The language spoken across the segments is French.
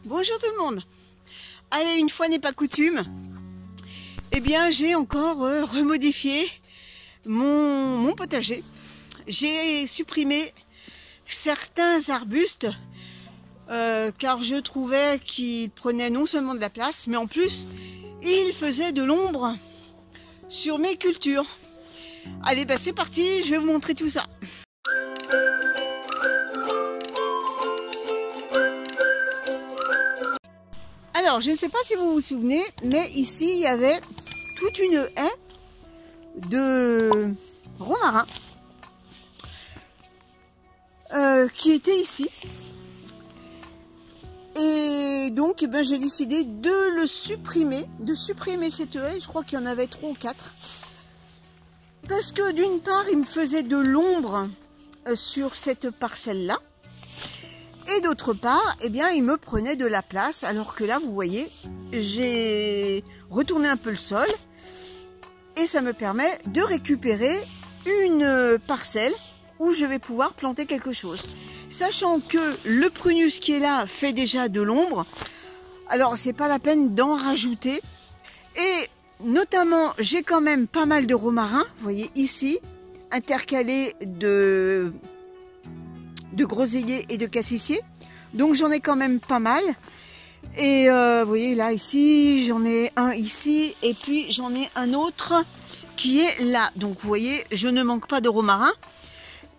Bonjour tout le monde. Allez, une fois n'est pas coutume, eh bien j'ai encore remodifié mon potager. J'ai supprimé certains arbustes car je trouvais qu'ils prenaient non seulement de la place, mais en plus ils faisaient de l'ombre sur mes cultures. Allez, bah c'est parti, je vais vous montrer tout ça. Alors, je ne sais pas si vous vous souvenez, mais ici, il y avait toute une haie de romarin qui était ici. Et donc, ben, j'ai décidé de supprimer cette haie. Je crois qu'il y en avait 3 ou 4. Parce que d'une part, il me faisait de l'ombre sur cette parcelle-là. Et d'autre part, eh bien, il me prenait de la place, alors que là, vous voyez, j'ai retourné un peu le sol et ça me permet de récupérer une parcelle où je vais pouvoir planter quelque chose. Sachant que le prunus qui est là fait déjà de l'ombre, alors c'est pas la peine d'en rajouter. Et notamment, j'ai quand même pas mal de romarin, vous voyez ici, intercalé de groseilliers et de cassissiers, donc j'en ai quand même pas mal. Et vous voyez là, ici j'en ai un ici, et puis j'en ai un autre qui est là. Donc vous voyez, je ne manque pas de romarin.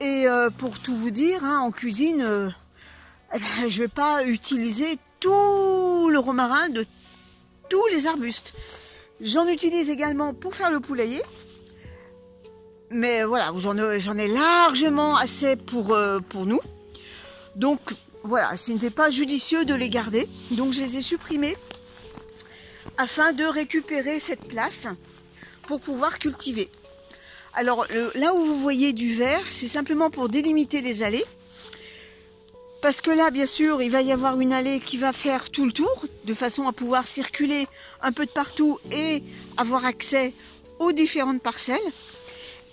Et pour tout vous dire, hein, en cuisine, eh ben, je vais pas utiliser tout le romarin de tous les arbustes. J'en utilise également pour faire le poulailler. Mais voilà, j'en ai largement assez pour nous. Donc voilà, ce n'était pas judicieux de les garder. Donc je les ai supprimés afin de récupérer cette place pour pouvoir cultiver. Alors là où vous voyez du vert, c'est simplement pour délimiter les allées. Parce que là, bien sûr, il va y avoir une allée qui va faire tout le tour, de façon à pouvoir circuler un peu de partout et avoir accès aux différentes parcelles.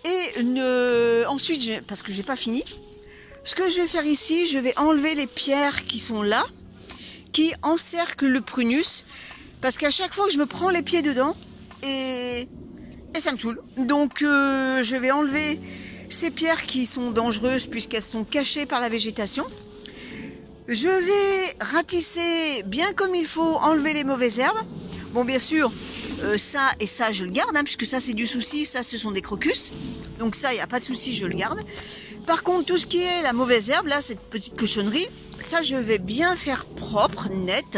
Et ensuite, parce que j'ai pas fini, ce que je vais faire ici, je vais enlever les pierres qui sont là, qui encerclent le prunus, parce qu'à chaque fois que je me prends les pieds dedans, et ça me saoule. Donc je vais enlever ces pierres qui sont dangereuses puisqu'elles sont cachées par la végétation. Je vais ratisser bien comme il faut, enlever les mauvaises herbes. Bon, bien sûr, ça et ça je le garde, hein, puisque ça c'est du souci, ça ce sont des crocus. Donc ça, il n'y a pas de souci, je le garde. Par contre, tout ce qui est la mauvaise herbe, là, cette petite cochonnerie, ça je vais bien faire propre, net.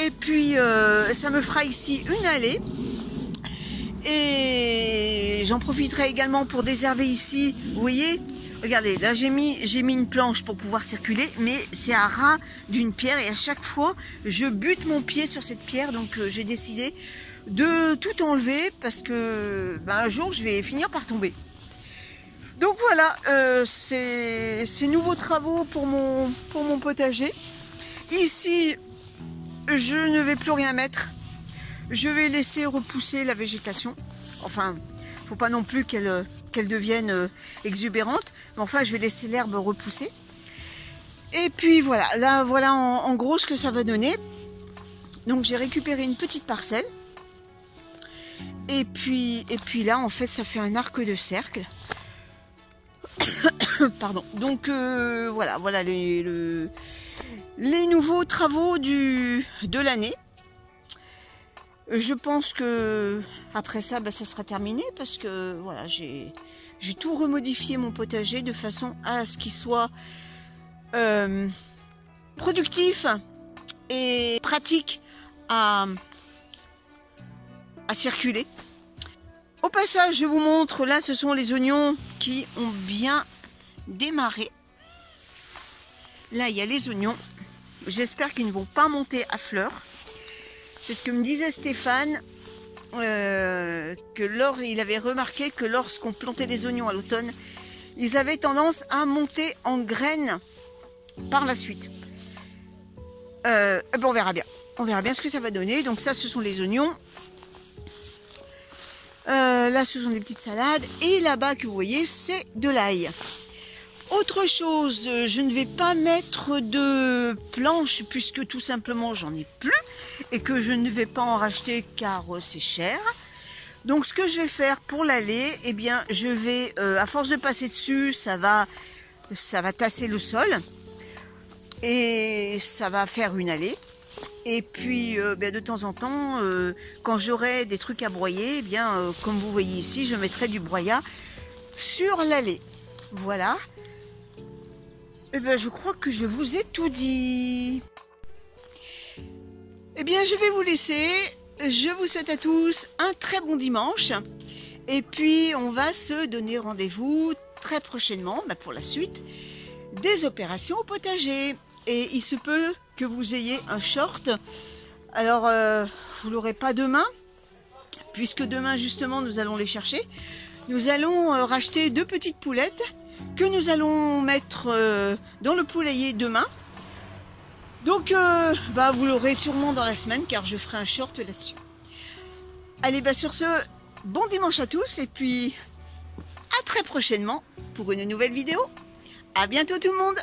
Et puis, ça me fera ici une allée. Et j'en profiterai également pour désherber ici. Vous voyez, regardez, là j'ai mis une planche pour pouvoir circuler, mais c'est à ras d'une pierre. Et à chaque fois, je bute mon pied sur cette pierre. Donc j'ai décidé de tout enlever parce que un jour je vais finir par tomber. Donc voilà, ces nouveaux travaux pour mon potager. Ici, je ne vais plus rien mettre. Je vais laisser repousser la végétation. Enfin, faut pas non plus qu'elle devienne exubérante. Mais enfin, je vais laisser l'herbe repousser. Et puis voilà, là voilà en gros ce que ça va donner. Donc j'ai récupéré une petite parcelle. Et puis là, en fait, ça fait un arc de cercle. Pardon. Donc voilà les nouveaux travaux de l'année. Je pense que après ça, ça sera terminé parce que voilà, j'ai tout remodifié mon potager de façon à ce qu'il soit productif et pratique à circuler. Au passage, je vous montre, là ce sont les oignons qui ont bien démarré. Là il y a les oignons. J'espère qu'ils ne vont pas monter à fleurs. C'est ce que me disait Stéphane, il avait remarqué que lorsqu'on plantait les oignons à l'automne, ils avaient tendance à monter en graines par la suite. On verra bien. On verra bien ce que ça va donner. Donc ça, ce sont les oignons. Là, ce sont des petites salades. Et là-bas, que vous voyez, c'est de l'ail. Autre chose, je ne vais pas mettre de planches puisque tout simplement j'en ai plus et que je ne vais pas en racheter car c'est cher. Donc ce que je vais faire pour l'allée, eh bien je vais, à force de passer dessus, ça va tasser le sol et ça va faire une allée. Et puis de temps en temps, quand j'aurai des trucs à broyer, eh bien comme vous voyez ici, je mettrai du broyat sur l'allée. Voilà. Eh bien, je crois que je vous ai tout dit. Eh bien, je vais vous laisser. Je vous souhaite à tous un très bon dimanche. Et puis, on va se donner rendez-vous très prochainement pour la suite des opérations au potager. Et il se peut que vous ayez un short. Alors, vous ne l'aurez pas demain, puisque demain, justement, nous allons les chercher. Nous allons racheter 2 petites poulettes que nous allons mettre dans le poulailler demain. Donc vous l'aurez sûrement dans la semaine car je ferai un short là-dessus. Allez, sur ce, bon dimanche à tous et puis à très prochainement pour une nouvelle vidéo. À bientôt tout le monde.